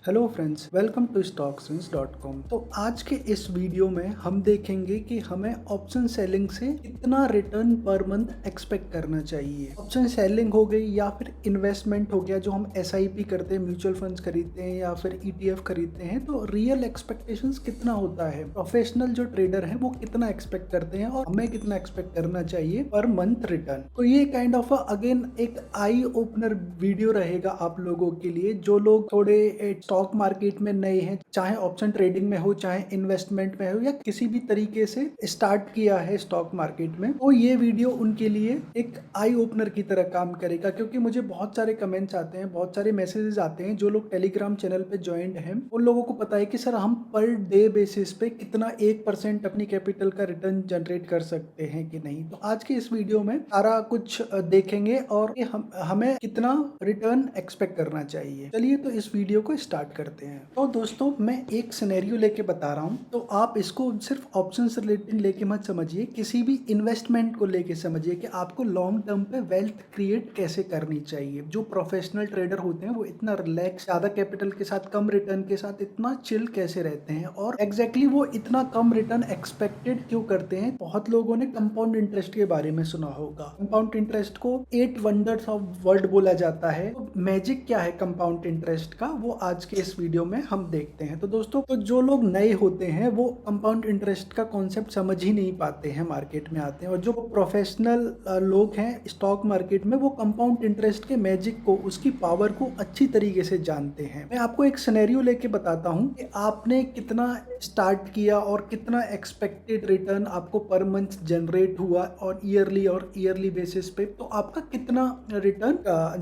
Hello friends, welcome to stocksense.com। तो आज के इस वीडियो में हम देखेंगे कि हमें ऑप्शन सेलिंग से कितना रिटर्न पर मंथ एक्सपेक्ट करना चाहिए। ऑप्शन सेलिंग हो गई या फिर इन्वेस्टमेंट हो गया, जो हम SIP करते हैं, म्यूचुअल फंड्स खरीदते हैं या फिर ETF खरीदते हैं, तो रियल एक्सपेक्टेशंस कितना होता है। प्रोफेशनल जो ट्रेडर है वो कितना एक्सपेक्ट करते हैं और हमें कितना एक्सपेक्ट करना चाहिए पर मंथ रिटर्न। तो ये काइंड ऑफ अगेन एक आई ओपनर वीडियो रहेगा आप लोगों के लिए, जो लोग थोड़े स्टॉक मार्केट में नए हैं, चाहे ऑप्शन ट्रेडिंग में हो, चाहे इन्वेस्टमेंट में हो, या किसी भी तरीके से स्टार्ट किया है स्टॉक मार्केट में, तो ये वीडियो उनके लिए एक आई ओपनर की तरह काम करेगा। क्योंकि मुझे बहुत सारे कमेंट्स आते हैं, बहुत सारे मैसेजेस आते हैं, जो लोग टेलीग्राम चैनल पे ज्वाइंट हैं उन लोगों को पता है कि सर हम पर डे बेसिस पे कितना 1% अपनी कैपिटल का रिटर्न जनरेट कर सकते हैं कि नहीं। तो आज के इस वीडियो में सारा कुछ देखेंगे और हमें कितना रिटर्न एक्सपेक्ट करना चाहिए। चलिए तो इस वीडियो को स्टार्ट करते हैं। तो दोस्तों, मैं एक सिनेरियो लेके बता रहा हूँ, तो आप इसको सिर्फ ऑप्शन से रिलेटेड लेके मत समझिए, किसी भी इन्वेस्टमेंट को लेके समझिए कि आपको लॉन्ग टर्म पे वेल्थ क्रिएट कैसे करनी चाहिए। जो प्रोफेशनल ट्रेडर होते हैं वो इतना रिलैक्स, ज्यादा कैपिटल के साथ, कम रिटर्न के साथ इतना चिल कैसे रहते हैं, और एग्जैक्टली वो इतना कम रिटर्न एक्सपेक्टेड क्यों करते हैं। बहुत लोगों ने कंपाउंड इंटरेस्ट के बारे में सुना होगा। कंपाउंड इंटरेस्ट को 8 वंडर्स ऑफ वर्ल्ड बोला जाता है। तो मैजिक क्या है कंपाउंड इंटरेस्ट का, वो आज के इस वीडियो में हम देखते हैं। तो दोस्तों, तो जो लोग नए होते हैं वो कंपाउंड इंटरेस्ट का कॉन्सेप्ट समझ ही नहीं पाते हैं, मार्केट में आते हैं, और जो प्रोफेशनल लोग हैं स्टॉक मार्केट में, वो कंपाउंड इंटरेस्ट के मैजिक को, उसकी पावर को अच्छी तरीके से जानते हैं। मैं आपको एक सिनेरियो लेके बताता हूं कि आपने कितना स्टार्ट किया और कितना एक्सपेक्टेड रिटर्न आपको पर मंथ जनरेट हुआ, और ईयरली बेसिस पे तो आपका कितना रिटर्न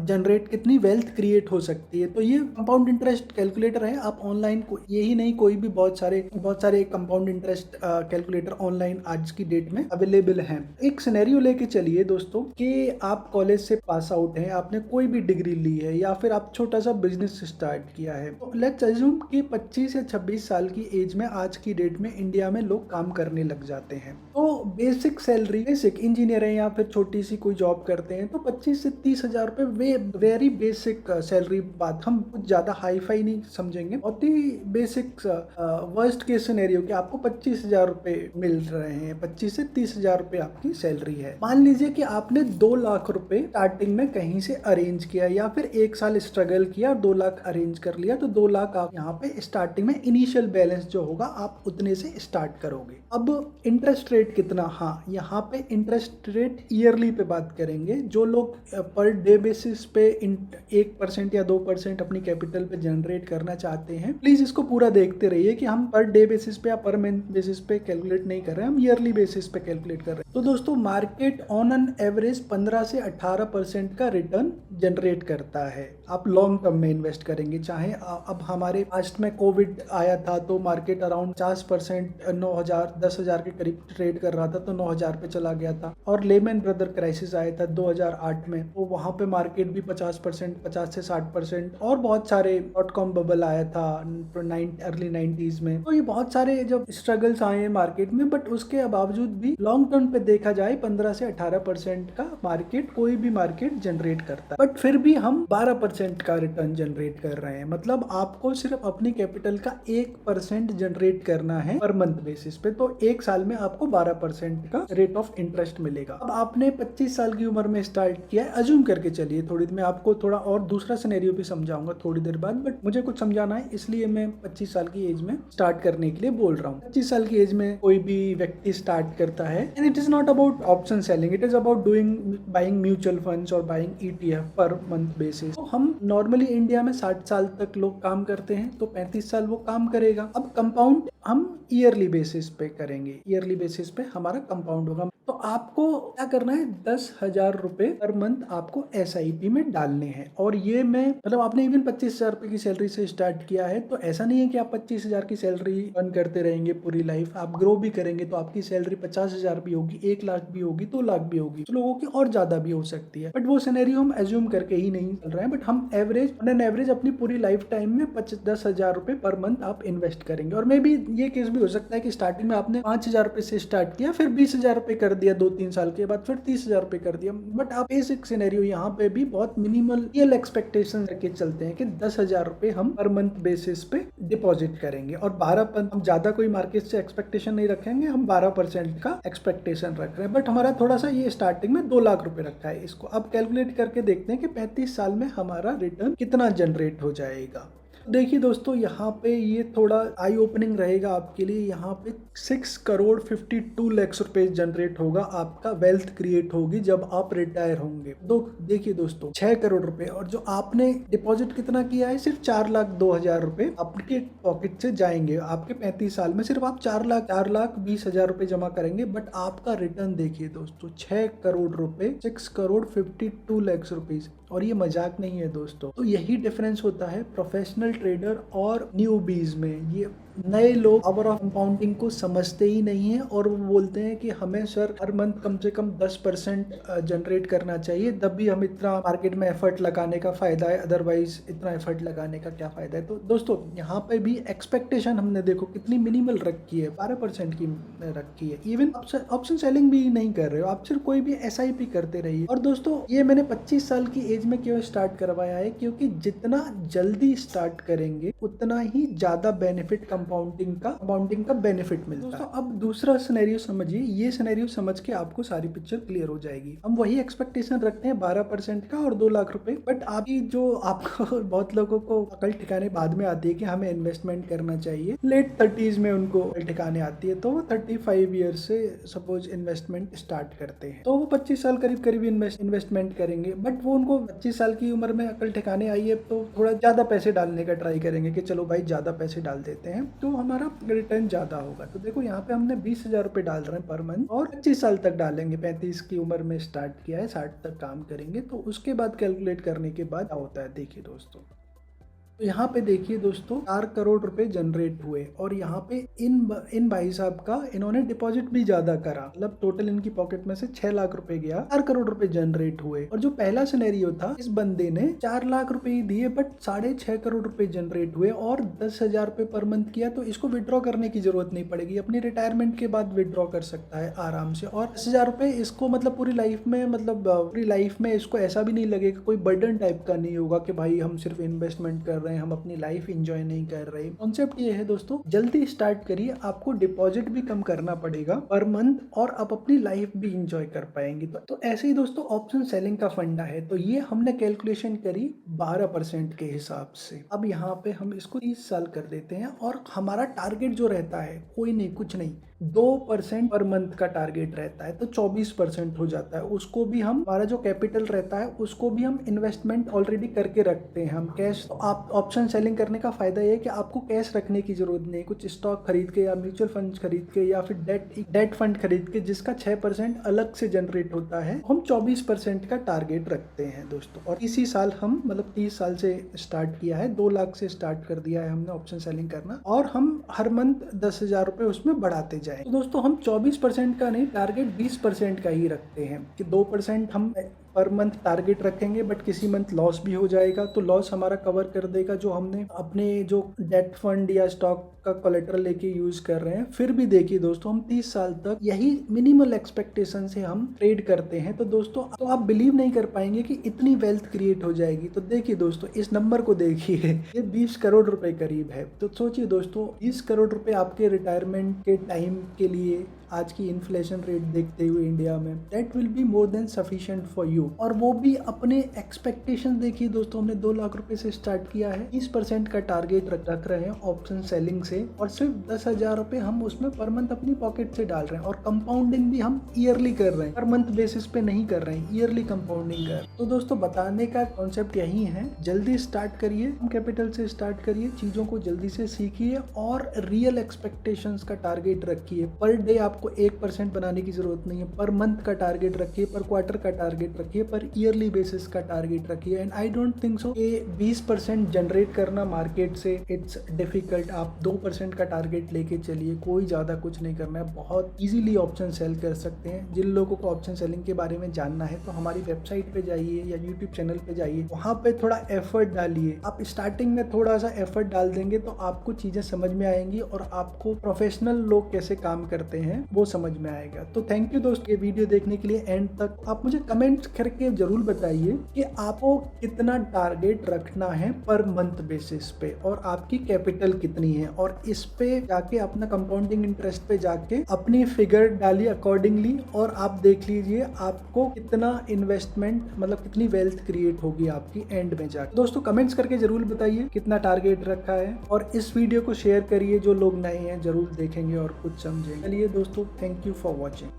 जनरेट, कितनी वेल्थ क्रिएट हो सकती है। तो ये कंपाउंड इंटरेस्ट कैलकुलेटर है। आप ऑनलाइन यही नहीं, कोई भी बहुत सारे कंपाउंड इंटरेस्ट कैलकुलेटर ऑनलाइन आज की डेट में अवेलेबल हैं। एक सिनेरियो लेके चलिए दोस्तों कि आप कॉलेज से पास आउट हैं, आपने कोई भी डिग्री ली है या फिर आप छोटा सा बिजनेस स्टार्ट किया है। तो लेट्स अज्यूम कि 25 या 26 साल की एज में आज की डेट में इंडिया में लोग काम करने लग जाते हैं। तो बेसिक सैलरी, बेसिक इंजीनियर है या फिर छोटी सी कोई जॉब करते हैं, तो 25 से 30 हजार रुपए वेरी बेसिक सैलरी। बात हम कुछ ज्यादा हाई फाई नहीं समझेंगे, बहुत ही बेसिक वर्स्ट केस सिनेरियो कि आपको 25 हजार रुपए मिल रहे हैं, 25 से 30 हजार रुपए आपकी सैलरी है। मान लीजिए कि आपने 2 लाख रुपए स्टार्टिंग में कहीं से अरेंज किया, या फिर 1 साल स्ट्रगल किया और 2 लाख अरेंज कर लिया, तो 2 लाख आप यहाँ पे स्टार्टिंग में इनिशियल बैलेंस जो होगा आप उतने से स्टार्ट करोगे। अब इंटरेस्ट रेट कितना, हाँ यहाँ पे इंटरेस्ट रेट ईयरली पे बात करेंगे। जो लोग पर डे बेसिस पे 1% या 2% अपनी कैपिटल पे जनरेट करना चाहते हैं, प्लीज इसको पूरा देखते रहिए कि हम पर डे बेसिस पे या पर मंथ बेसिस पे कैलकुलेट नहीं कर रहे हैं, हम ईयरली बेसिस पे कैलकुलेट कर रहे हैं। तो दोस्तों, मार्केट ऑन एन एवरेज 15 से 18% का रिटर्न जनरेट करता है। आप लॉन्ग टर्म में इन्वेस्ट करेंगे, चाहे अब हमारे पास्ट में कोविड आया था तो मार्केट अराउंड 50%, 9,000 10,000 के करीब ट्रेड कर रहा था, तो 9,000 पे चला गया था। और लेमन ब्रदर क्राइसिस आया था 2008 में, तो वहां पे मार्केट भी 50%, 50 से 60%, और बहुत सारे .com बबल आया था अर्ली 90s में। तो ये बहुत सारे जब स्ट्रगल्स आए हैं मार्केट में, बट उसके बावजूद भी लॉन्ग टर्म पे देखा जाए 15 से 18% का मार्केट, कोई भी मार्केट जनरेट करता है। बट फिर भी हम 12% का रिटर्न जनरेट कर रहे हैं। मतलब आपको सिर्फ अपनी कैपिटल का 1% जनरेट करना है पर मंथ बेसिस पे, तो 1 साल में आपको 12% का रेट ऑफ इंटरेस्ट मिलेगा। अब आपने 25 साल की उम्र में स्टार्ट किया है, अज्यूम करके चलिए, थोड़ी मैं आपको थोड़ा और दूसरा सिनेरियो भी समझाऊंगा थोड़ी देर बाद, बट मुझे कुछ समझाना है इसलिए मैं 25 साल की एज में स्टार्ट करने के लिए बोल रहा हूँ। 25 साल की एज में कोई भी व्यक्ति स्टार्ट करता है, and it is not about option selling, it is about buying mutual funds और buying ETF per month basis. तो हम नॉर्मली इंडिया में 60 साल तक लोग काम करते हैं, तो 35 साल वो काम करेगा। अब कंपाउंड हम ईयरली बेसिस पे करेंगे, ईयरली बेसिस पे हमारा कंपाउंड होगा। तो आपको क्या करना है, 10,000 रुपए पर मंथ आपको SIP में डालने हैं। और ये मैं मतलब आपने इवन 25,000 रुपए की सैलरी से स्टार्ट किया है, तो ऐसा नहीं है कि आप 25,000 की सैलरी अर्न करते रहेंगे पूरी लाइफ। आप ग्रो भी करेंगे तो आपकी सैलरी 50,000 भी होगी, 1 लाख भी होगी, 2 लाख भी होगी, तो लोगों की और ज्यादा भी हो सकती है। बट वो सिनेरियो हम एज्यूम करके ही नहीं चल रहे हैं, बट हम एवरेज अपनी पूरी लाइफ टाइम में 10,000 रुपए पर मंथ आप इन्वेस्ट करेंगे। और मे बी ये केस भी हो सकता है कि स्टार्टिंग में आपने 5,000 रुपए से स्टार्ट रख दिया, फिर 20,000 रुपये कर दिया 2-3 साल के बाद, फिर 30,000 रुपये कर दिया। बट आप बेसिक सिनेरियो यहाँ पे भी बहुत मिनिमल रियल एक्सपेक्टेशन रख के चलते हैं कि 10,000 रुपये हम पर मंथ बेसिस पे डिपॉजिट करेंगे और 12 हम ज्यादा कोई मार्केट से एक्सपेक्टेशन नहीं रखेंगे, हम 12% का एक्सपेक्टेशन रख रहे हैं। बट हमारा थोड़ा सा ये स्टार्टिंग में 2 लाख रुपए रखा है। इसको अब कैलकुलेट करके देखते हैं कि 35 साल में हमारा रिटर्न कितना जनरेट हो जाएगा। देखिए दोस्तों, यहाँ पे ये थोड़ा आई ओपनिंग रहेगा आपके लिए। यहाँ पे 6 करोड़ 52 लाख रुपए जनरेट होगा, आपका वेल्थ क्रिएट होगी जब आप रिटायर होंगे। देखिए दोस्तों, 6 करोड़ रुपए और जो आपने डिपॉजिट कितना किया है, सिर्फ 4,02,000 रुपए आपके पॉकेट से जाएंगे। आपके 35 साल में सिर्फ आप 4,20,000 रुपए जमा करेंगे, बट आपका रिटर्न देखिए दोस्तों, 6 करोड़ रुपए, 6 करोड़ 52 लाख रुपीज। और ये मजाक नहीं है दोस्तों। तो यही डिफरेंस होता है प्रोफेशनल ट्रेडर और न्यूबीज में। ये नए लोग पावर ऑफ कंपाउंडिंग को समझते ही नहीं है और वो बोलते हैं कि हमें सर हर मंथ कम से कम 10% जनरेट करना चाहिए, तब भी हम इतना मार्केट में एफर्ट लगाने का फायदा है, अदरवाइज इतना एफर्ट लगाने का क्या फायदा है। तो दोस्तों, यहाँ पे भी एक्सपेक्टेशन हमने देखो कितनी मिनिमल रखी है, 12% की रखी है। इवन ऑप्शन सेलिंग भी नहीं कर रहे हो आप, सिर्फ कोई भी SIP करते रहिए। और दोस्तों, ये मैंने 25 साल की एज में क्यों स्टार्ट करवाया है, क्योंकि जितना जल्दी स्टार्ट करेंगे उतना ही ज्यादा बेनिफिट कंपाउंडिंग का बेनिफिट मिलता है। दोस्तों, अब दूसरा सिनेरियो समझिए। ये सिनेरियो समझ के आपको सारी पिक्चर क्लियर हो जाएगी। हम वही एक्सपेक्टेशन रखते हैं 12% का और 2 लाख रुपए। बट अभी जो आपको बहुत लोगों को अकल ठिकाने बाद में आती है कि हमें इन्वेस्टमेंट करना चाहिए, लेट 30s में उनको अकल ठिकाने आती है, तो वो 35 ईयर्स से सपोज इन्वेस्टमेंट स्टार्ट करते हैं, तो वो 25 साल करीब इन्वेस्टमेंट करेंगे। बट वो उनको 25 साल की उम्र में अकल ठिकाने आई है तो थोड़ा ज्यादा पैसे डालने का ट्राई करेंगे कि चलो भाई ज्यादा पैसे डाल देते हैं तो हमारा रिटर्न ज्यादा होगा। तो देखो, यहाँ पे हमने 20,000 रुपए डाल रहे हैं पर मंथ और 25 साल तक डालेंगे। 35 की उम्र में स्टार्ट किया है, 60 तक काम करेंगे। तो उसके बाद कैलकुलेट करने के बाद क्या होता है, देखिए दोस्तों। तो यहाँ पे देखिए दोस्तों, 4 करोड़ रुपए जनरेट हुए और यहाँ पे इन भाई साहब का इन्होंने डिपॉजिट भी ज्यादा करा, मतलब टोटल इनकी पॉकेट में से 6 लाख रुपए गया, 4 करोड़ रुपए जनरेट हुए। और जो पहला सिनेरियो था, इस बंदे ने 4 लाख रुपए ही दिए बट 6.5 करोड़ रुपए जनरेट हुए और 10,000 रुपए पर मंथ किया। तो इसको विड्रॉ करने की जरूरत नहीं पड़ेगी, अपनी रिटायरमेंट के बाद विड्रॉ कर सकता है आराम से। और 10,000 रुपए इसको मतलब पूरी लाइफ में इसको ऐसा भी नहीं लगेगा, कोई बर्डन टाइप का नहीं होगा कि भाई हम सिर्फ इन्वेस्टमेंट कर रहे हैं, हम अपनी लाइफ एंजॉय नहीं कर रहे। कॉन्सेप्ट ये है दोस्तों, जल्दी स्टार्ट करिए, आपको डिपॉजिट भी कम करना पड़ेगा पर मंथ और आप अपनी लाइफ भी एंजॉय कर पाएंगे। तो ऐसे ही दोस्तों ऑप्शन सेलिंग का फंडा है। तो ये हमने कैलकुलेशन करी 12% के हिसाब से। अब यहाँ पे हम इसको 30 साल कर देते हैं और हमारा टारगेट जो रहता है, कोई नहीं, कुछ नहीं, 2% पर मंथ का टारगेट रहता है, तो 24% हो जाता है। उसको भी हम, हमारा जो कैपिटल रहता है उसको भी हम इन्वेस्टमेंट ऑलरेडी करके रखते हैं, हम कैश। तो आप ऑप्शन सेलिंग करने का फायदा ये है कि आपको कैश रखने की जरूरत नहीं, कुछ स्टॉक खरीद के या म्यूचुअल फंड खरीद के या फिर डेट फंड खरीद के, जिसका 6% अलग से जनरेट होता है। हम 24% का टारगेट रखते हैं दोस्तों। और इसी साल हम, मतलब 30 साल से स्टार्ट किया है, 2 लाख से स्टार्ट कर दिया है हमने ऑप्शन सेलिंग करना, और हम हर मंथ 10,000 रुपए उसमें बढ़ाते जाए। तो दोस्तों, हम 24% का नहीं, टारगेट 20% का ही रखते हैं कि 2% हम पर मंथ टारगेट रखेंगे, बट किसी मंथ लॉस भी हो जाएगा तो लॉस हमारा कवर कर देगा जो हमने अपने जो डेट फंड या स्टॉक का कोलेटरल लेके यूज कर रहे हैं। फिर भी देखिए दोस्तों, हम 30 साल तक यही मिनिमल एक्सपेक्टेशन से हम ट्रेड करते हैं। तो दोस्तों, तो आप बिलीव नहीं कर पाएंगे कि इतनी वेल्थ क्रिएट हो जाएगी। तो देखिए दोस्तों, इस नंबर को देखिए, ये 20 करोड़ रुपए करीब है। तो सोचिए दोस्तों, 20 करोड़ रुपए आपके रिटायरमेंट के टाइम के लिए आज की इन्फ्लेशन रेट देखते हुए इंडिया में, that will be more than sufficient for you. और वो भी अपने एक्सपेक्टेशन देखिए दोस्तों, हमने 2 लाख रुपए से स्टार्ट किया है, 30% का टारगेट रख रहे हैं ऑप्शन सेलिंग से, और सिर्फ 10,000 रुपए हम उसमें पर मंथ अपनी पॉकेट से डाल रहे हैं। और कंपाउंडिंग भी हम ईयरली कर रहे हैं, पर मंथ बेसिस पे नहीं कर रहे हैं, ईयरली कंपाउंडिंग कर। तो दोस्तों, बताने का कॉन्सेप्ट यही है, जल्दी स्टार्ट करिए, कम कैपिटल से स्टार्ट करिए, चीजों को जल्दी से सीखिए और रियल एक्सपेक्टेशंस का टारगेट रखिए। पर डे आपको 1% बनाने की जरूरत नहीं है, पर मंथ का टारगेट रखिए, पर क्वार्टर का टारगेट रखिए, पर ईयरली बेसिस का टारगेट रखिए। And I don't think so कि 20% जनरेट करना मार्केट से इट्स डिफिकल्ट। आप 2% का टारगेट लेके चलिए, कोई ज्यादा कुछ नहीं करना है, बहुत इजीली ऑप्शन सेल कर सकते हैं। जिन लोगों को ऑप्शन सेलिंग के बारे में जानना है तो हमारी वेबसाइट पे जाइए या यूट्यूब चैनल पे जाइए, वहां पे थोड़ा एफर्ट डालिए। आप स्टार्टिंग में थोड़ा सा एफर्ट डाल देंगे तो आपको चीजें समझ में आएंगी और आपको प्रोफेशनल लोग कैसे काम करते हैं वो समझ में आएगा। तो थैंक यू दोस्त ये वीडियो देखने के लिए एंड तक। आप मुझे कमेंट करके जरूर बताइए कि आपको कितना टारगेट रखना है पर मंथ बेसिस पे और आपकी कैपिटल कितनी है, और इस पे जाके अपना कंपाउंडिंग इंटरेस्ट पे जाके अपनी फिगर डालिए अकॉर्डिंगली और आप देख लीजिए आपको कितना इन्वेस्टमेंट मतलब कितनी वेल्थ क्रिएट होगी आपकी एंड में जाके। दोस्तों कमेंट्स करके जरूर बताइए कितना टारगेट रखा है और इस वीडियो को शेयर करिए, जो लोग नए हैं जरूर देखेंगे और कुछ समझेंगे। चलिए दोस्तों, थैंक यू फॉर वॉचिंग।